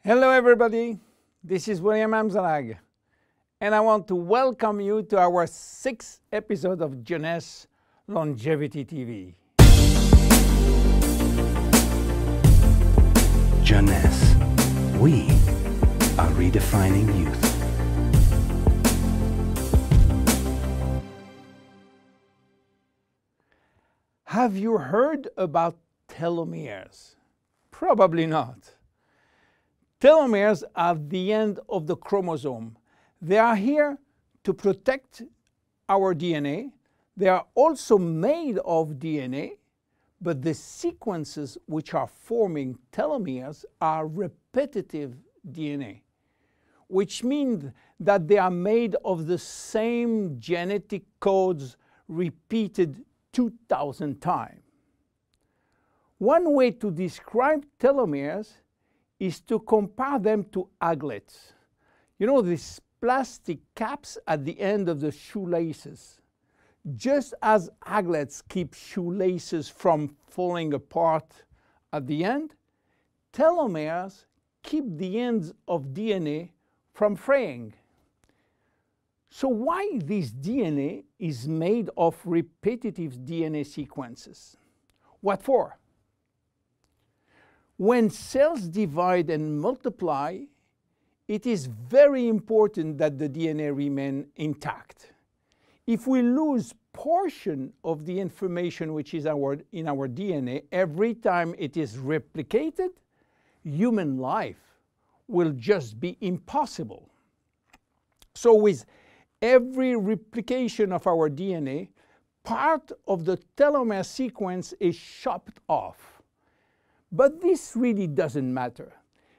Hello everybody, this is William Amzalag, and I want to welcome you to our 6th episode of Jeunesse Longevity TV. Jeunesse, we are redefining youth. Have you heard about telomeres? Probably not. Telomeres are the end of the chromosome. They are here to protect our DNA. They are also made of DNA, but the sequences which are forming telomeres are repetitive DNA, which means that they are made of the same genetic codes repeated 2,000 times. One way to describe telomeres is to compare them to aglets. You know, these plastic caps at the end of the shoelaces. Just as aglets keep shoelaces from falling apart at the end, telomeres keep the ends of DNA from fraying. So why this DNA is made of repetitive DNA sequences? What for? When cells divide and multiply, it is very important that the DNA remain intact. If we lose portion of the information which is in our DNA every time it is replicated, human life will just be impossible. So with every replication of our DNA, part of the telomere sequence is chopped off. But this really doesn't matter,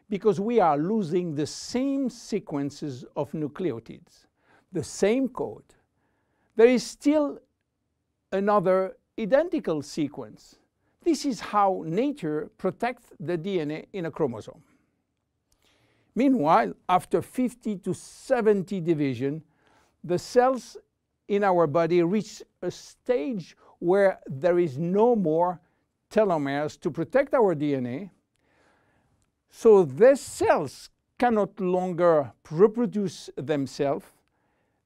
because we are losing the same sequences of nucleotides, the same code. There is still another identical sequence. This is how nature protects the DNA in a chromosome. Meanwhile, after 50 to 70 division, the cells in our body reach a stage where there is no more telomeres to protect our DNA, so these cells cannot longer reproduce themselves.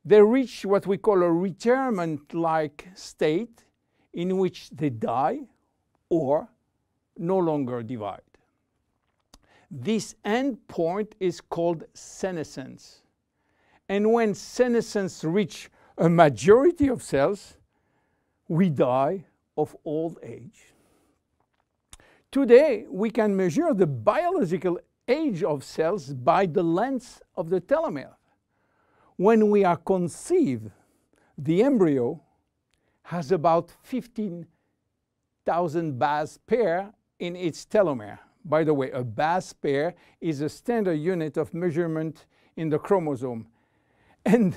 They reach what we call a retirement-like state in which they die or no longer divide. This end point is called senescence. And when senescence reaches a majority of cells, we die of old age. Today, we can measure the biological age of cells by the length of the telomere. When we are conceived, the embryo has about 15,000 base pair in its telomere. By the way, a base pair is a standard unit of measurement in the chromosome. And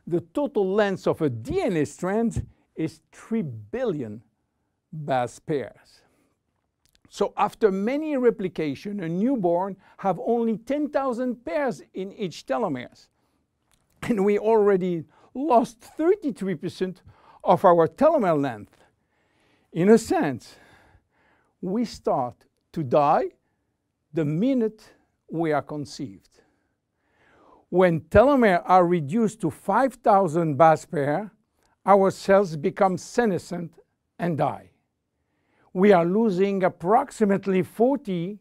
the total length of a DNA strand is 3 billion base pairs. So after many replications, a newborn have only 10,000 pairs in each telomeres. And we already lost 33% of our telomere length. In a sense, we start to die the minute we are conceived. When telomeres are reduced to 5,000 base pairs, our cells become senescent and die. We are losing approximately 40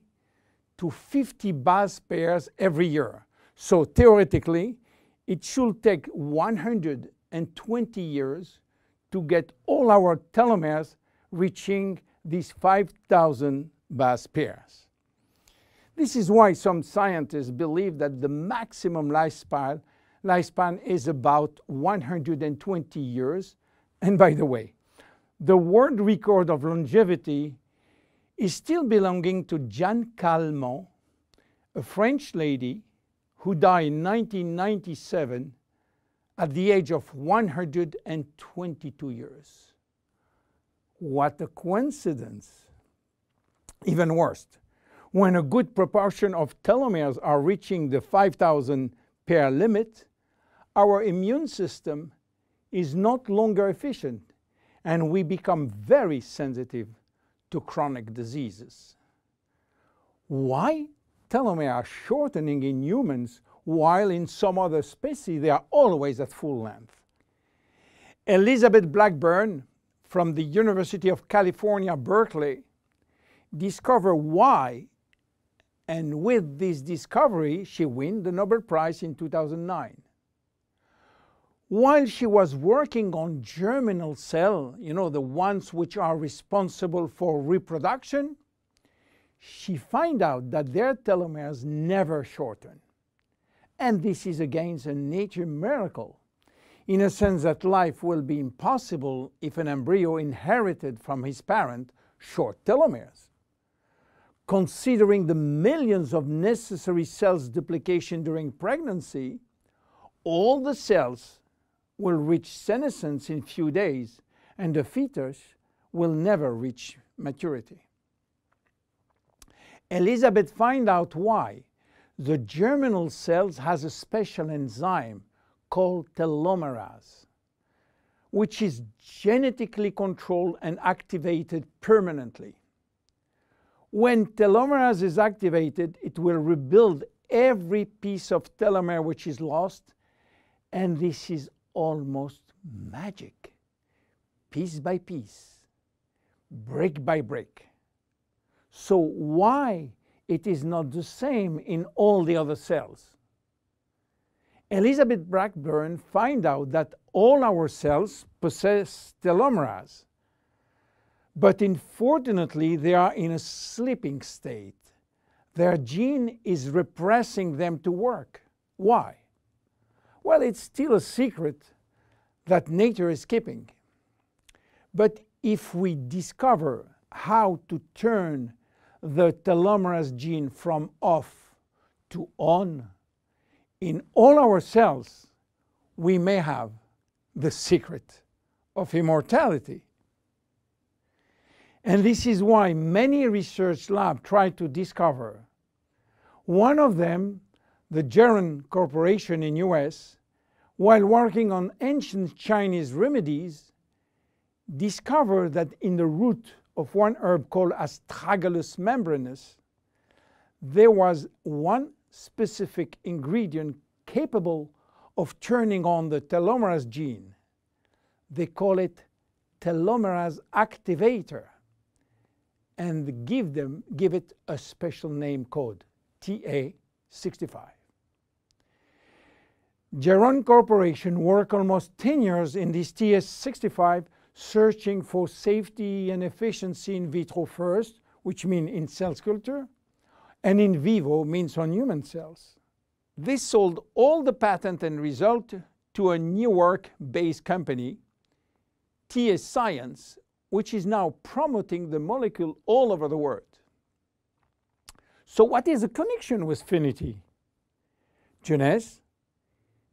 to 50 base pairs every year. So theoretically, it should take 120 years to get all our telomeres reaching these 5,000 base pairs. This is why some scientists believe that the maximum lifespan is about 120 years. And by the way, the world record of longevity is still belonging to Jeanne Calment, a French lady who died in 1997 at the age of 122 years. What a coincidence! Even worse, when a good proportion of telomeres are reaching the 5,000 pair limit, our immune system is not longer efficient, and we become very sensitive to chronic diseases. Why telomeres are shortening in humans, while in some other species they are always at full length. Elizabeth Blackburn from the University of California, Berkeley, discovered why, and with this discovery she won the Nobel Prize in 2009. While she was working on germinal cells, the ones which are responsible for reproduction, she found out that their telomeres never shorten. And this is again a nature miracle, in a sense that life will be impossible if an embryo inherited from his parent short telomeres. Considering the millions of necessary cells duplication during pregnancy, all the cells will reach senescence in few days, and the fetus will never reach maturity. Elizabeth found out why. The germinal cells has a special enzyme called telomerase, which is genetically controlled and activated permanently. When telomerase is activated, it will rebuild every piece of telomere which is lost, and this is almost magic. Piece by piece, brick by brick. So why it is not the same in all the other cells? Elizabeth Blackburn found out that all our cells possess telomerase, but unfortunately they are in a sleeping state. Their gene is repressing them to work. Why? Well, it's still a secret that nature is keeping. But if we discover how to turn the telomerase gene from off to on in all our cells, we may have the secret of immortality. And this is why many research labs try to discover. One of them, the Geron Corporation in US, while working on ancient Chinese remedies, discovered that in the root of one herb called Astragalus membranus, there was one specific ingredient capable of turning on the telomerase gene. They call it telomerase activator, and give it a special name code, TA65. Geron Corporation worked almost 10 years in this TA65, searching for safety and efficiency in vitro first, which means in cell culture, and in vivo means on human cells. This sold all the patent and result to a New York-based company, TA Science, which is now promoting the molecule all over the world. So what is the connection with FINITI? Jeunesse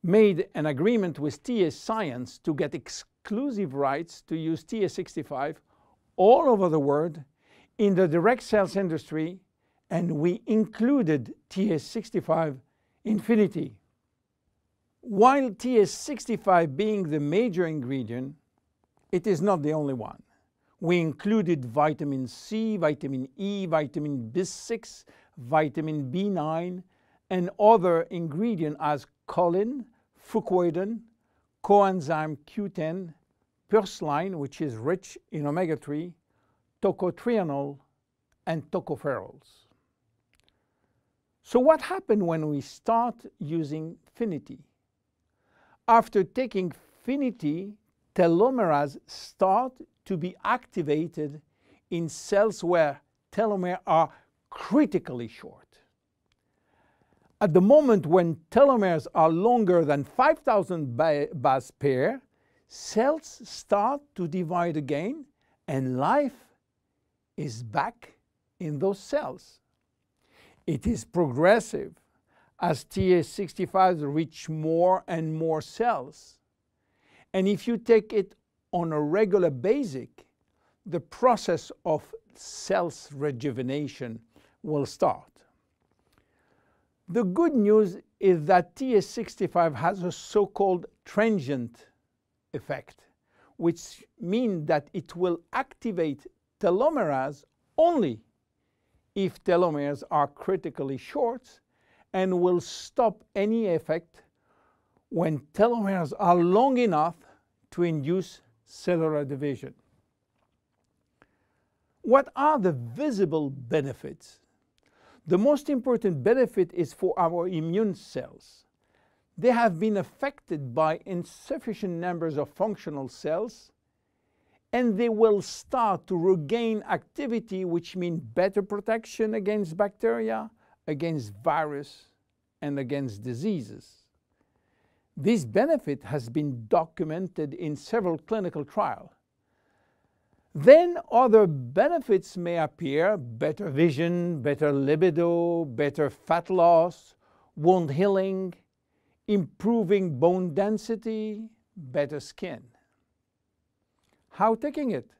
made an agreement with TA Science to get exclusive rights to use TA65 all over the world in the direct cells industry, and we included TA65 in FINITI. While TA65 being the major ingredient, it is not the only one. We included vitamin C, vitamin E, vitamin B6, vitamin B9, and other ingredients as choline, fucoidan, coenzyme Q10, purslane, which is rich in omega-3, tocotrienol, and tocopherols. So what happened when we start using FINITI? After taking FINITI, telomerase start to be activated in cells where telomeres are critically short. At the moment when telomeres are longer than 5,000 base pair, cells start to divide again, and life is back in those cells. It is progressive as TA65 reach more and more cells. And if you take it on a regular basis, the process of cells rejuvenation will start. The good news is that TA65 has a so-called transient effect, which means that it will activate telomerase only if telomeres are critically short and will stop any effect when telomeres are long enough to induce cellular division. What are the visible benefits? The most important benefit is for our immune cells. They have been affected by insufficient numbers of functional cells, and they will start to regain activity, which means better protection against bacteria, against virus, and against diseases. This benefit has been documented in several clinical trials. Then other benefits may appear: better vision, better libido, better fat loss, wound healing, improving bone density, better skin. How taking it?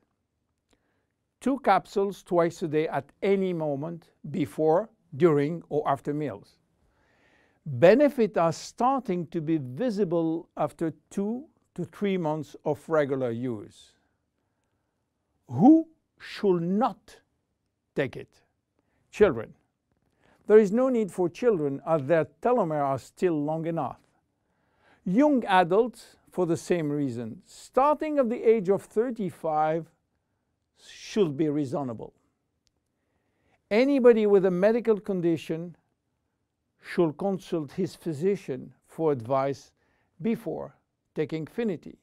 2 capsules twice a day at any moment, before, during, or after meals. Benefits are starting to be visible after 2 to 3 months of regular use. Who should not take it? Children. There is no need for children, as their telomeres are still long enough. Young adults, for the same reason, starting at the age of 35, should be reasonable. Anybody with a medical condition should consult his physician for advice before taking FINITI.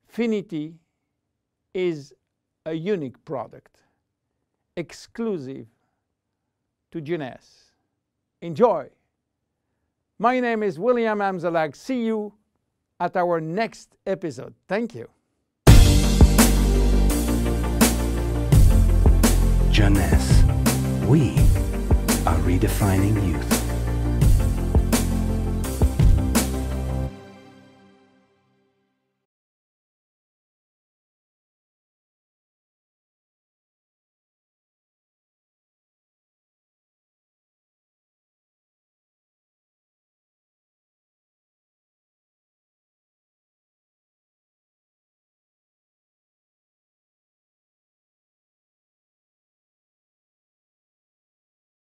FINITI is a unique product, exclusive to Jeunesse. Enjoy! My name is William Amzalag. See you at our next episode. Thank you. Jeunesse. We are redefining youth.